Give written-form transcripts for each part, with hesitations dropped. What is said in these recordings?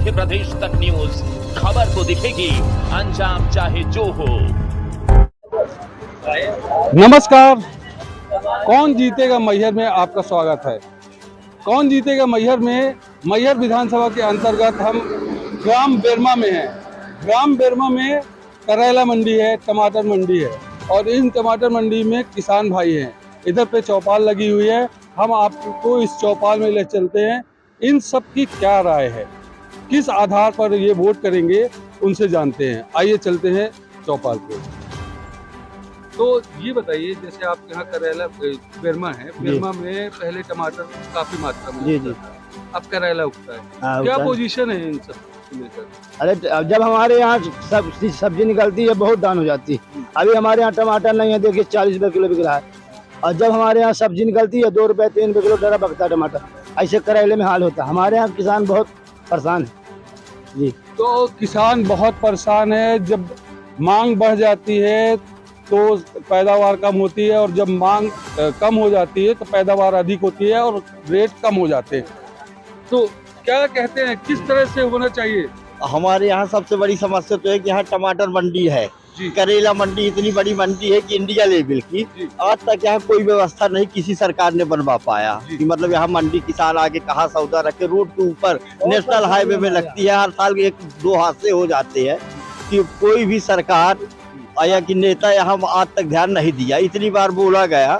मध्य प्रदेश तक न्यूज, खबर को दिखेगी अंजाम चाहे जो हो। नमस्कार, कौन जीतेगा मैहर में आपका स्वागत है। कौन जीतेगा मैहर में, मैहर विधानसभा के अंतर्गत हम ग्राम बेरमा में हैं। ग्राम बेरमा में करेला मंडी है, टमाटर मंडी है और इन टमाटर मंडी में किसान भाई हैं। इधर पे चौपाल लगी हुई है, हम आपको इस चौपाल में ले चलते हैं। इन सब की क्या राय है, किस आधार पर ये वोट करेंगे, उनसे जानते हैं। आइए चलते हैं चौपाल पे। तो ये बताइए, जैसे आप यहाँ करेला बेरमा है, बेरमा में पहले टमाटर काफी मात्रा में जी उगता था, अब करेला उगता है, क्या पोजीशन है इन सब को लेकर? अरे जब हमारे यहाँ सब्जी निकलती है बहुत दान हो जाती है। अभी हमारे यहाँ टमाटर नहीं है, देखिए 40 रुपए किलो बिक रहा है। और जब हमारे यहाँ सब्जी निकलती है 2 रुपए 3 रुपए किलो डरा बकता है टमाटर। ऐसे करेले में हाल होता है। हमारे यहाँ किसान बहुत परेशान है जी। तो किसान बहुत परेशान है, जब मांग बढ़ जाती है तो पैदावार कम होती है और जब मांग कम हो जाती है तो पैदावार अधिक होती है और रेट कम हो जाते हैं। तो क्या कहते हैं, किस तरह से होना चाहिए? हमारे यहाँ सबसे बड़ी समस्या तो है कि यहाँ टमाटर मंडी है, करेला मंडी इतनी बड़ी मंडी है कि इंडिया लेवल की। आज तक यहाँ कोई व्यवस्था नहीं किसी सरकार ने बनवा पाया कि मतलब यहाँ मंडी किसान आके कहाँ सौदा रखे। रोड के ऊपर नेशनल हाईवे में लगती है, हर साल 1-2 हादसे हो जाते हैं कि कोई भी सरकार या कि नेता यहाँ आज तक ध्यान नहीं दिया। इतनी बार बोला गया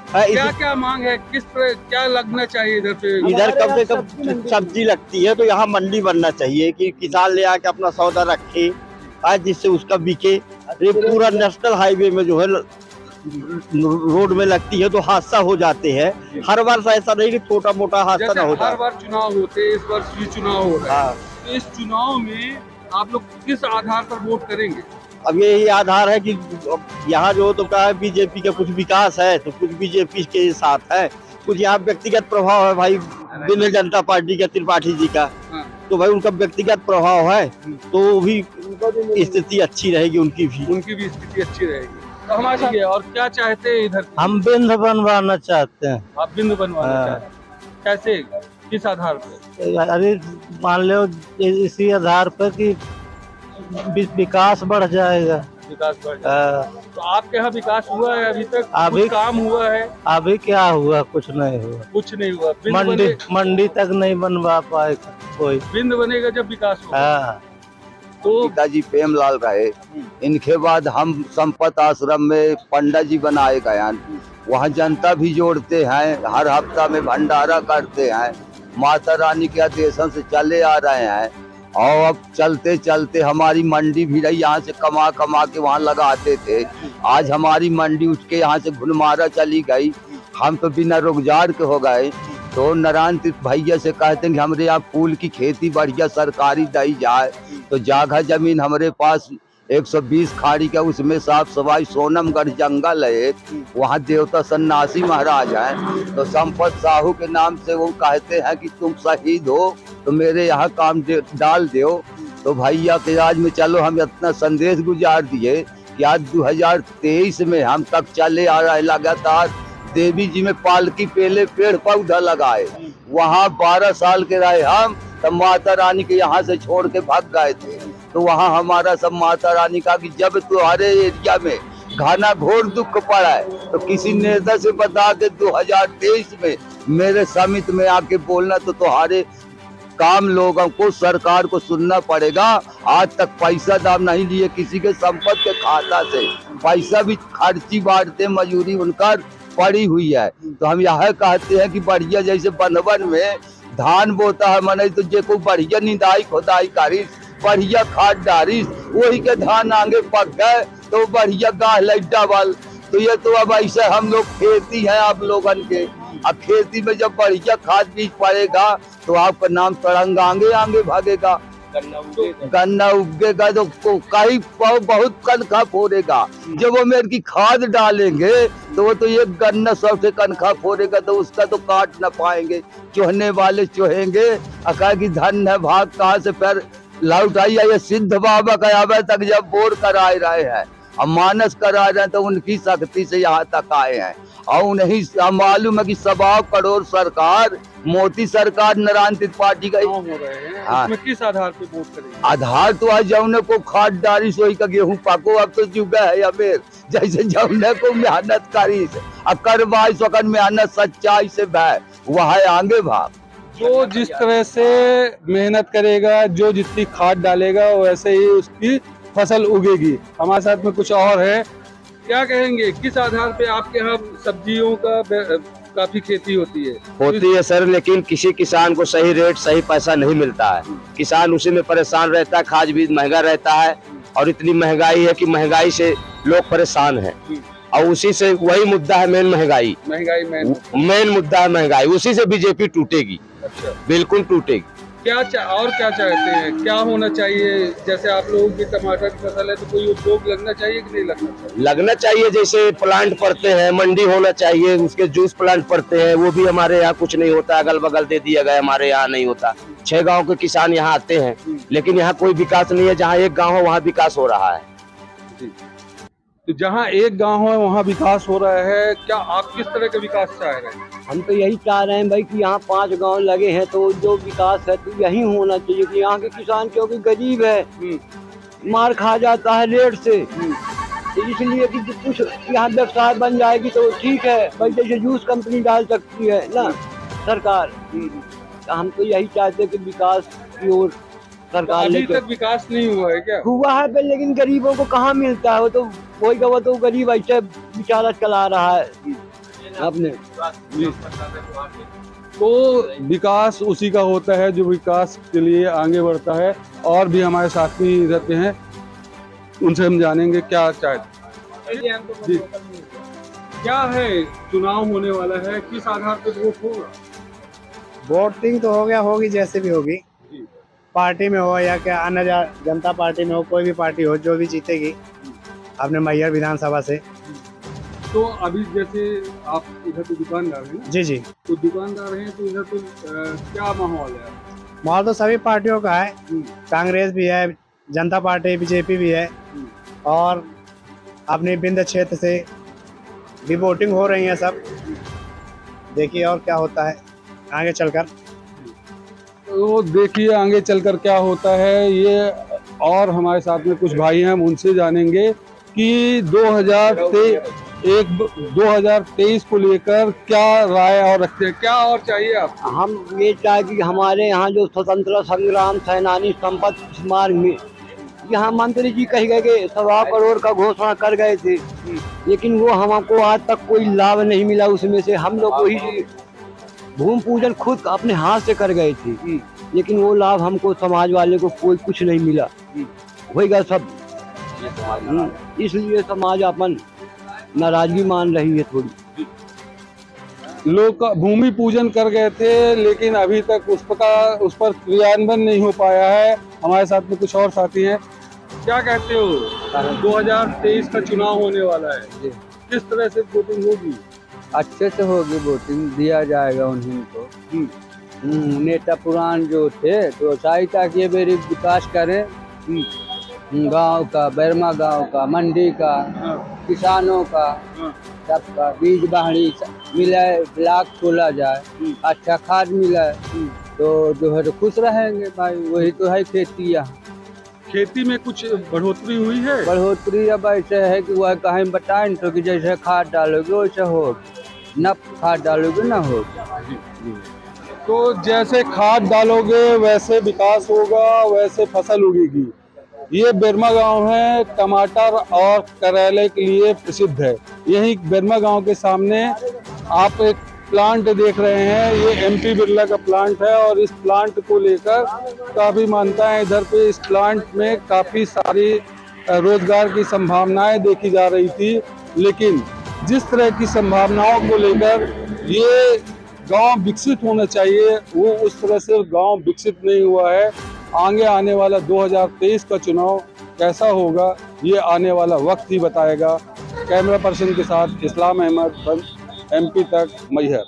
है। क्या क्या मांग है, क्या लगना चाहिए इधर पे? इधर कम से कम सब्जी लगती है तो यहाँ मंडी बनना चाहिए कि किसान ले आके अपना सौदा रखे, जिससे उसका बिके। ये पूरा नेशनल हाईवे में जो है रोड में लगती है तो हादसा हो जाते हैं। हर बार ऐसा नहीं कि छोटा मोटा हादसा ना होता। हर बार चुनाव होते हैं, इस वर्ष भी चुनाव हो रहा है। तो इस चुनाव में आप लोग किस आधार पर वोट करेंगे? अब यही आधार है कि यहाँ जो तो क्या है, बीजेपी का कुछ विकास है तो कुछ बीजेपी के साथ है, कुछ यहाँ व्यक्तिगत प्रभाव है भाई विभिन्न जनता पार्टी का, त्रिपाठी जी का। तो भाई उनका व्यक्तिगत प्रभाव है तो भी स्थिति अच्छी रहेगी, उनकी भी स्थिति अच्छी रहेगी। तो हमारे साथ और क्या चाहते हैं इधर? हम बिंद बनवाना चाहते हैं। आप बिंद बनवाना चाहते हैं, कैसे, किस आधार पर? अरे मान लो इसी आधार पर कि विकास बढ़ जाएगा। विकास बढ़ जाएगा। तो आपके यहाँ विकास हुआ है अभी तक? अभी काम हुआ है? अभी क्या हुआ, कुछ नहीं हुआ। कुछ नहीं हुआ। मंडी तक नहीं बनवा पाए कोई। बिंद बनेगा जब विकास होगा। हाँ। तो पिताजी प्रेमलाल रहे, इनके बाद हम संपत आश्रम में पंडा जी बनाए गए। वहाँ जनता भी जोड़ते हैं, हर हफ्ता में भंडारा करते हैं, माता रानी के आदेशन से चले आ रहे हैं। और अब चलते चलते हमारी मंडी भी रही, यहाँ से कमा कमा के वहाँ लगाते थे। आज हमारी मंडी उठ के यहाँ से घुनमारा चली गई, हम तो बिना रोजगार के हो गए। तो नारायण तीर्थ भैया से कहते हैं कि हमारे यहाँ फूल की खेती बढ़िया सरकारी दी जाए। तो जागा जमीन हमारे पास 120 खाड़ी का, उसमें साफ सफाई सोनमगढ़ जंगल है, वहाँ देवता सन्यासी महाराज हैं। तो संपत साहू के नाम से वो कहते हैं कि तुम शहीद हो तो मेरे यहाँ काम डाल दो। तो भैया के राज में चलो हम इतना संदेश गुजार दिए कि आज 2023 में हम तक चले आ रहे लगातार। देवी जी में पालकी पहले पेड़ पौधा लगाए, वहाँ 12 साल के रहे हम, तब माता रानी के यहाँ से छोड़ के भाग गए थे। तो वहाँ हमारा सब माता रानी का कि जब तुम्हारे एरिया में घना घोर दुख पड़ा है तो किसी नेता से बता के 2023 में मेरे समिति में आके बोलना, तो तुम्हारे काम लोगों को सरकार को सुनना पड़ेगा। आज तक पैसा दाम नहीं लिए किसी के संपत्ति के खाता से, पैसा भी खर्ची बांटते, मजूरी उनका पड़ी हुई है। तो हम यह कहते हैं कि बढ़िया जैसे बनवन में धान बोता है मने, तो जे को बढ़िया निदाई खोदाई करिस, बढ़िया खाद डारिस, वही के धान आगे पक गए तो बढ़िया गाह लड्डा बल। तो ये तो अब ऐसे हम लोग खेती है आप लोगन के। अब खेती में जब बढ़िया खाद बीज पड़ेगा तो आपका नाम तरंग आगे आगे भागेगा, गन्ना उगेगा तो कहीं बहुत कनखा फोड़ेगा। जब वो मेरे की खाद डालेंगे तो वो तो ये गन्ना सबसे कनखा फोड़ेगा, तो उसका तो काट ना पाएंगे, चोहने वाले चोहेंगे। अका की धन है भाग कहाँ से पैर लौट आई है। ये सिद्ध बाबा का आवे तक जब बोर कराए रहे हैं, अब मानस करा रहे हैं तो उनकी शक्ति से यहाँ तक आए हैं। और नहीं मालूम है कि 1.25 करोड़ सरकार मोदी सरकार नारायण पार्टी का चुनाव हो रहे हैं, हाँ। इसमें किस आधार पे वोट करेंगे? आधार तो है जौने को खाद डाली सोई का गेहूं पाको। अब तो जुगा है अमेर जैसे जौने को मेहनत करी से अब करवाई सकन मेहनत सच्चाई से भाई वह आगे भाग। जो जिस तरह से मेहनत करेगा, जो जितनी खाद डालेगा वैसे ही उसकी फसल उगेगी। हमारे साथ में कुछ और है, क्या कहेंगे किस आधार पे आपके यहाँ सब्जियों का काफी खेती होती है? होती है सर, लेकिन किसी किसान को सही रेट सही पैसा नहीं मिलता है। किसान उसी में परेशान रहता है, खाद बीज महंगा रहता है और इतनी महंगाई है कि महंगाई से लोग परेशान हैं और उसी से वही मुद्दा है मेन महंगाई मेन मुद्दा है महंगाई। उसी से बीजेपी टूटेगी। अच्छा, बिल्कुल टूटेगी। और क्या चाहते हैं, क्या होना चाहिए? जैसे आप लोगों की टमाटर की फसल है तो कोई उद्योग लगना चाहिए कि नहीं लगना चाहिए? लगना चाहिए, जैसे प्लांट पड़ते हैं, मंडी होना चाहिए, उसके जूस प्लांट पड़ते हैं, वो भी हमारे यहाँ कुछ नहीं होता, अगल बगल दे दिया गया, हमारे यहाँ नहीं होता। 6 गांव के किसान यहाँ आते हैं लेकिन यहाँ कोई विकास नहीं है। जहाँ एक गाँव है वहाँ विकास हो रहा है। तो जहाँ एक गांव है वहाँ विकास हो रहा है, क्या आप किस तरह का विकास चाह रहे हैं? हम तो यही चाह रहे हैं भाई कि यहाँ 5 गांव लगे हैं तो जो विकास है तो यही होना चाहिए कि यहाँ के किसान क्योंकि गरीब है, मार खा जाता है रेट से, तो इसलिए कि कुछ यहाँ व्यवसाय बन जाएगी तो ठीक है भाई। जैसे जूस कंपनी डाल सकती है ना सरकार, तो हम तो यही चाहते हैं कि विकास की ओर सरकार अभी तक विकास नहीं हुआ है क्या? हुआ है पे, लेकिन गरीबों को कहाँ मिलता है? वो तो वही का वो तो गरीब ऐसे बेचारा चला रहा है अपने। तो विकास उसी का होता है जो विकास के लिए आगे बढ़ता है। और भी हमारे साथी रहते हैं, उनसे हम जानेंगे क्या चाहते हैं। जी, क्या है चुनाव होने वाला है, किस आधार पर वोट होगा? वोटिंग तो हो गया, होगी जैसे भी होगी, पार्टी में हो या क्या अन्य जनता पार्टी में हो, कोई भी पार्टी हो, जो भी जीतेगी अपने मैहर विधानसभा से। तो अभी जैसे आप इधर तो दुकानदार हैं ना? जी जी, तो दुकानदार हैं तो इधर तो क्या माहौल है? माहौल तो सभी पार्टियों का है, कांग्रेस भी है, जनता पार्टी बीजेपी भी है और अपने बिंद क्षेत्र से भी वोटिंग हो रही है सब। देखिए और क्या होता है आगे चलकर। तो देखिए आगे चलकर क्या होता है ये। और हमारे साथ में कुछ भाई हैं, हम उनसे जानेंगे कि 2023 को लेकर क्या राय और रखते हैं, क्या और चाहिए आपको? हम ये चाहे कि हमारे यहाँ जो स्वतंत्रता संग्राम सेनानी संपत स्मारक में यहाँ मंत्री जी कह गए कि 1.25 करोड़ का घोषणा कर गए थे, लेकिन वो हमको आज तक कोई लाभ नहीं मिला उसमें से। हम लोग वही भूमि पूजन खुद अपने हाथ से कर गए थे, लेकिन वो लाभ हमको समाज वाले को कोई कुछ नहीं मिला। होएगा सब, इसलिए समाज अपन नाराजगी मान रही है थोड़ी। लोग भूमि पूजन कर गए थे लेकिन अभी तक उस पर क्रियान्वयन नहीं हो पाया है। हमारे साथ में कुछ और साथी हैं, क्या कहते हो? 2023 का चुनाव होने वाला है, किस तरह से वोटिंग होगी? अच्छे से होगी वोटिंग, दिया जाएगा उन्हीं को। नेता पुरान जो थे तो चाहता कि ये मेरी विकास करें गांव का, बैरमा गांव का, मंडी का, किसानों का, सबका बीज बाहरी मिले, ब्लॉक खोला जाए, अच्छा खाद मिले तो जो है तो खुश रहेंगे भाई। वही तो है खेती। यहाँ खेती में कुछ बढ़ोतरी हुई है? बढ़ोतरी अब ऐसे है कि वह कहीं बताएं तो कि जैसे खाद डालोगे वैसे हो, न खाद डालोगे ना हो। तो जैसे खाद डालोगे वैसे विकास होगा, वैसे फसल उगेगी। ये बेरमा गांव है, टमाटर और करेले के लिए प्रसिद्ध है। यही बेरमा गांव के सामने आप एक प्लांट देख रहे हैं, ये एमपी बिरला का प्लांट है और इस प्लांट को लेकर काफ़ी मान्यता है। इधर पे इस प्लांट में काफ़ी सारी रोजगार की संभावनाएं देखी जा रही थी, लेकिन जिस तरह की संभावनाओं को लेकर ये गांव विकसित होना चाहिए वो उस तरह से गांव विकसित नहीं हुआ है। आगे आने वाला 2023 का चुनाव कैसा होगा ये आने वाला वक्त ही बताएगा। कैमरा पर्सन के साथ इस्लाम अहमद, एमपी तक, मैहर।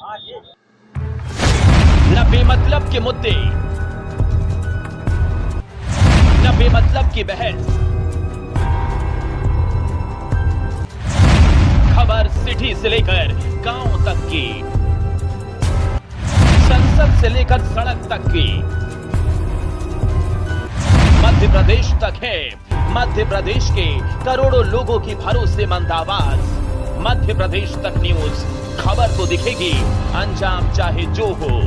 न बेमतलब के मुद्दे, न बेमतलब की बहस, खबर सिटी से लेकर गांव तक की, संसद से लेकर सड़क तक की, मध्य प्रदेश तक है मध्य प्रदेश के करोड़ों लोगों की भरोसेमंद आवाज। मध्य प्रदेश तक न्यूज, खबर तो दिखेगी, अंजाम चाहे जो हो।